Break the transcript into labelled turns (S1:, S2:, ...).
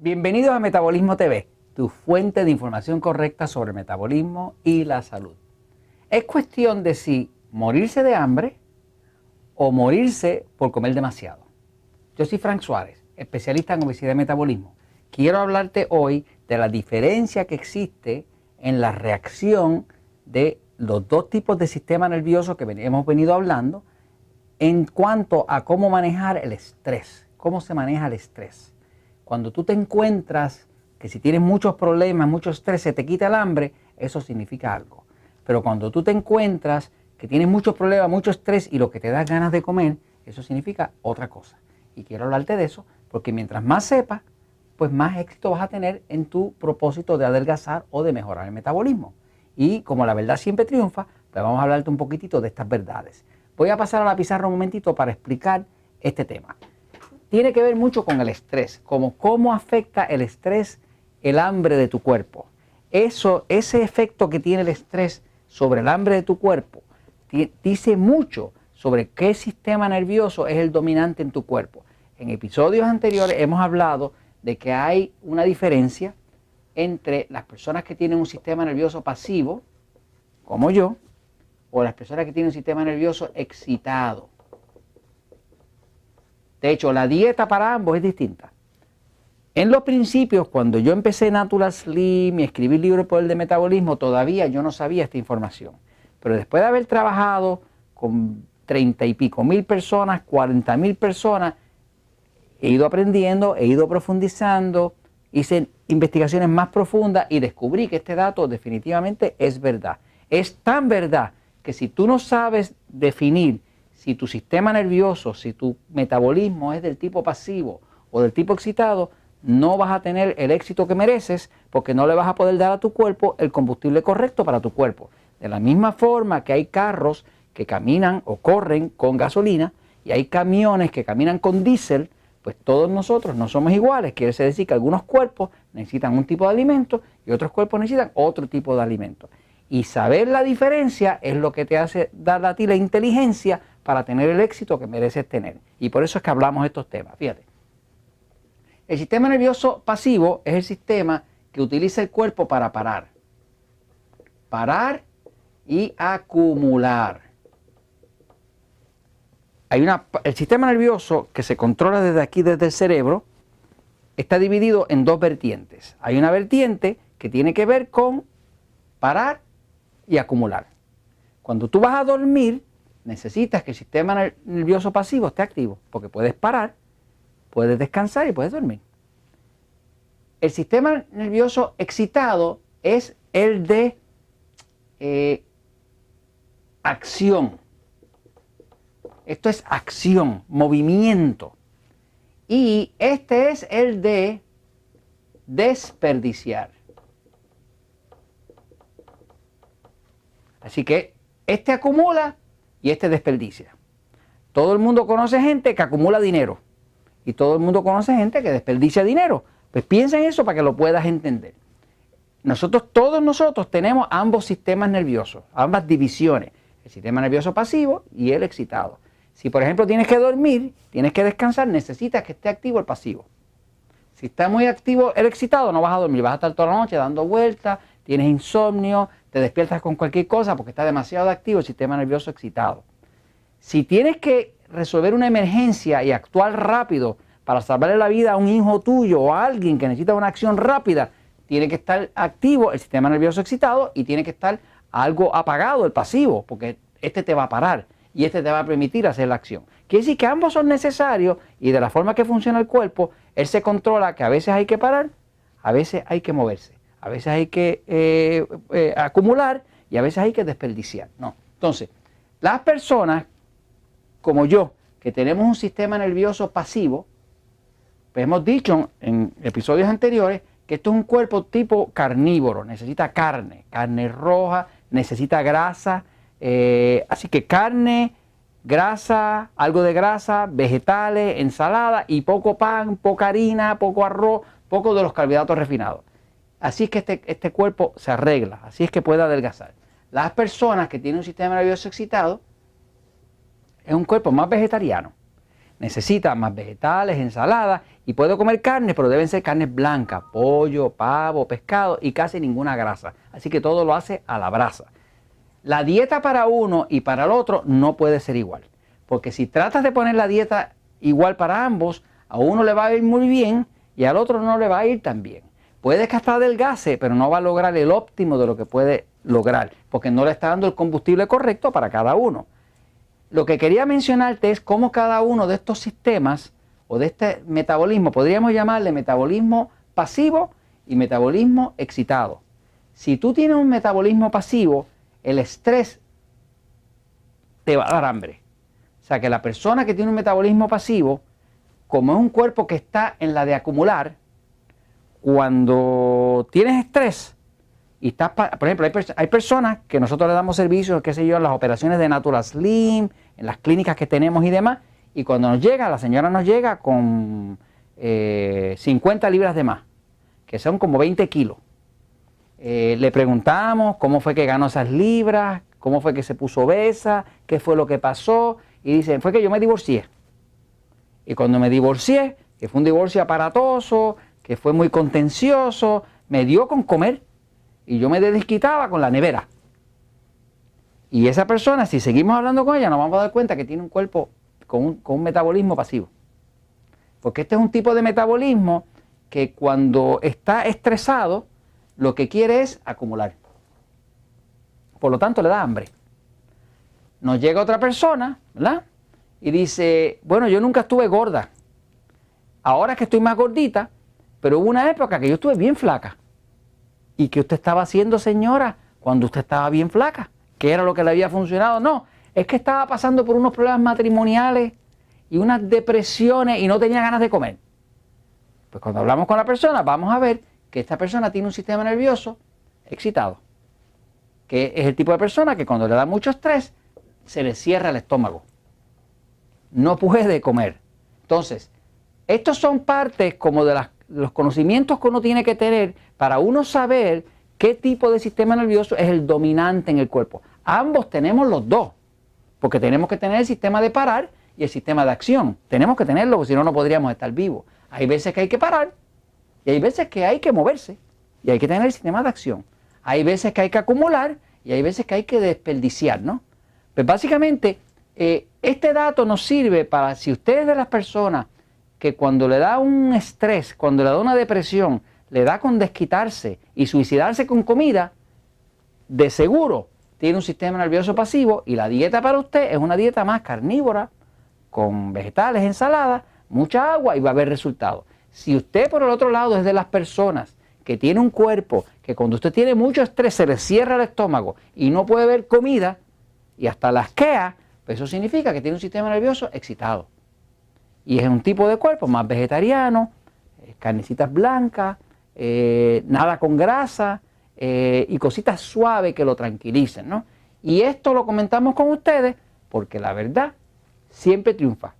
S1: Bienvenidos a Metabolismo TV, tu fuente de información correcta sobre el metabolismo y la salud. Es cuestión de si morirse de hambre o morirse por comer demasiado. Yo soy Frank Suárez, especialista en obesidad y metabolismo. Quiero hablarte hoy de la diferencia que existe en la reacción de los dos tipos de sistema nervioso que hemos venido hablando en cuanto a cómo manejar el estrés, cómo se maneja el estrés. Cuando tú te encuentras que si tienes muchos problemas, mucho estrés, se te quita el hambre, eso significa algo. Pero cuando tú te encuentras que tienes muchos problemas, mucho estrés y lo que te da ganas de comer, eso significa otra cosa. Y quiero hablarte de eso porque mientras más sepas, pues más éxito vas a tener en tu propósito de adelgazar o de mejorar el metabolismo. Y como la verdad siempre triunfa, pues vamos a hablarte un poquitito de estas verdades. Voy a pasar a la pizarra un momentito para explicar este tema. Tiene que ver mucho con el estrés, como cómo afecta el estrés el hambre de tu cuerpo. Ese efecto que tiene el estrés sobre el hambre de tu cuerpo dice mucho sobre qué sistema nervioso es el dominante en tu cuerpo. En episodios anteriores hemos hablado de que hay una diferencia entre las personas que tienen un sistema nervioso pasivo, como yo, o las personas que tienen un sistema nervioso excitado. De hecho, la dieta para ambos es distinta. En los principios, cuando yo empecé Natural Slim y escribí el libro El Poder del Metabolismo, todavía yo no sabía esta información. Pero después de haber trabajado con 30 y pico mil personas, 40.000 personas, he ido aprendiendo, he ido profundizando, hice investigaciones más profundas y descubrí que este dato definitivamente es verdad. Es tan verdad que si tú no sabes definir si tu sistema nervioso, si tu metabolismo es del tipo pasivo o del tipo excitado, no vas a tener el éxito que mereces porque no le vas a poder dar a tu cuerpo el combustible correcto para tu cuerpo. De la misma forma que hay carros que caminan o corren con gasolina y hay camiones que caminan con diésel, pues todos nosotros no somos iguales. Quiere decir que algunos cuerpos necesitan un tipo de alimento y otros cuerpos necesitan otro tipo de alimento. Y saber la diferencia es lo que te hace dar a ti la inteligencia para tener el éxito que mereces tener. Y por eso es que hablamos de estos temas. Fíjate, el sistema nervioso pasivo es el sistema que utiliza el cuerpo para parar. Parar y acumular. El sistema nervioso que se controla desde aquí, desde el cerebro, está dividido en dos vertientes. Hay una vertiente que tiene que ver con parar y acumular. Cuando tú vas a dormir, necesitas que el sistema nervioso pasivo esté activo, porque puedes parar, puedes descansar y puedes dormir. El sistema nervioso excitado es el de acción. Esto es acción, movimiento. Y este es el de desperdiciar. Así que este acumula y este desperdicia. Todo el mundo conoce gente que acumula dinero y todo el mundo conoce gente que desperdicia dinero. Pues piensa en eso para que lo puedas entender. Todos nosotros tenemos ambos sistemas nerviosos, ambas divisiones, el sistema nervioso pasivo y el excitado. Si por ejemplo tienes que dormir, tienes que descansar, necesitas que esté activo el pasivo. Si está muy activo el excitado, no vas a dormir, vas a estar toda la noche dando vueltas, tienes insomnio, te despiertas con cualquier cosa porque está demasiado activo el sistema nervioso excitado. Si tienes que resolver una emergencia y actuar rápido para salvarle la vida a un hijo tuyo o a alguien que necesita una acción rápida, tiene que estar activo el sistema nervioso excitado y tiene que estar algo apagado el pasivo, porque este te va a parar y este te va a permitir hacer la acción. Quiere decir que ambos son necesarios y de la forma que funciona el cuerpo, él se controla que a veces hay que parar, a veces hay que moverse. A veces hay que acumular y a veces hay que desperdiciar. No. Entonces, las personas como yo, que tenemos un sistema nervioso pasivo, pues hemos dicho en episodios anteriores que esto es un cuerpo tipo carnívoro, necesita carne roja, necesita grasa, así que carne, grasa, algo de grasa, vegetales, ensalada y poco pan, poca harina, poco arroz, poco de los carbohidratos refinados. Así es que este cuerpo se arregla, así es que puede adelgazar. Las personas que tienen un sistema nervioso excitado es un cuerpo más vegetariano. necesita más vegetales, ensaladas y puede comer carne, pero deben ser carnes blancas, pollo, pavo, pescado y casi ninguna grasa. Así que todo lo hace a la brasa. La dieta para uno y para el otro no puede ser igual, porque si tratas de poner la dieta igual para ambos, a uno le va a ir muy bien y al otro no le va a ir tan bien. Puede que hasta adelgace, pero no va a lograr el óptimo de lo que puede lograr, porque no le está dando el combustible correcto para cada uno. Lo que quería mencionarte es cómo cada uno de estos sistemas o de este metabolismo, podríamos llamarle metabolismo pasivo y metabolismo excitado. Si tú tienes un metabolismo pasivo, el estrés te va a dar hambre. O sea que la persona que tiene un metabolismo pasivo, como es un cuerpo que está en la de acumular, cuando tienes estrés y estás, por ejemplo, hay personas que nosotros le damos servicios, qué sé yo, en las operaciones de Natural Slim, en las clínicas que tenemos y demás, y cuando nos llega, la señora nos llega con 50 libras de más, que son como 20 kilos. Le preguntamos cómo fue que ganó esas libras, cómo fue que se puso obesa, qué fue lo que pasó, y dicen, fue que yo me divorcié. Y cuando me divorcié, que fue un divorcio aparatoso, que fue muy contencioso, me dio con comer y yo me desquitaba con la nevera. Y esa persona, si seguimos hablando con ella, nos vamos a dar cuenta que tiene un cuerpo con un metabolismo pasivo. Porque este es un tipo de metabolismo que cuando está estresado, lo que quiere es acumular. Por lo tanto, le da hambre. Nos llega otra persona, ¿verdad? Y dice, bueno, yo nunca estuve gorda. Ahora es que estoy más gordita, pero hubo una época que yo estuve bien flaca. ¿Y qué usted estaba haciendo, señora, cuando usted estaba bien flaca? ¿Qué era lo que le había funcionado? No, es que estaba pasando por unos problemas matrimoniales y unas depresiones y no tenía ganas de comer. Pues cuando hablamos con la persona, vamos a ver que esta persona tiene un sistema nervioso excitado, que es el tipo de persona que cuando le da mucho estrés, se le cierra el estómago. No puede comer. Entonces, estos son partes como de los conocimientos que uno tiene que tener para uno saber qué tipo de sistema nervioso es el dominante en el cuerpo. Ambos tenemos los dos, porque tenemos que tener el sistema de parar y el sistema de acción. Tenemos que tenerlo, porque si no, no podríamos estar vivos. Hay veces que hay que parar y hay veces que hay que moverse y hay que tener el sistema de acción. Hay veces que hay que acumular y hay veces que hay que desperdiciar, ¿no? Pues básicamente, este dato nos sirve para, si usted es de las personas que cuando le da un estrés, cuando le da una depresión, le da con desquitarse y suicidarse con comida, de seguro tiene un sistema nervioso pasivo y la dieta para usted es una dieta más carnívora, con vegetales, ensaladas, mucha agua y va a haber resultados. Si usted por el otro lado es de las personas que tiene un cuerpo que cuando usted tiene mucho estrés se le cierra el estómago y no puede ver comida y hasta la asquea, pues eso significa que tiene un sistema nervioso excitado. Y es un tipo de cuerpo más vegetariano, carnecitas blancas, nada con grasa y cositas suaves que lo tranquilicen, ¿no? Y esto lo comentamos con ustedes porque la verdad siempre triunfa.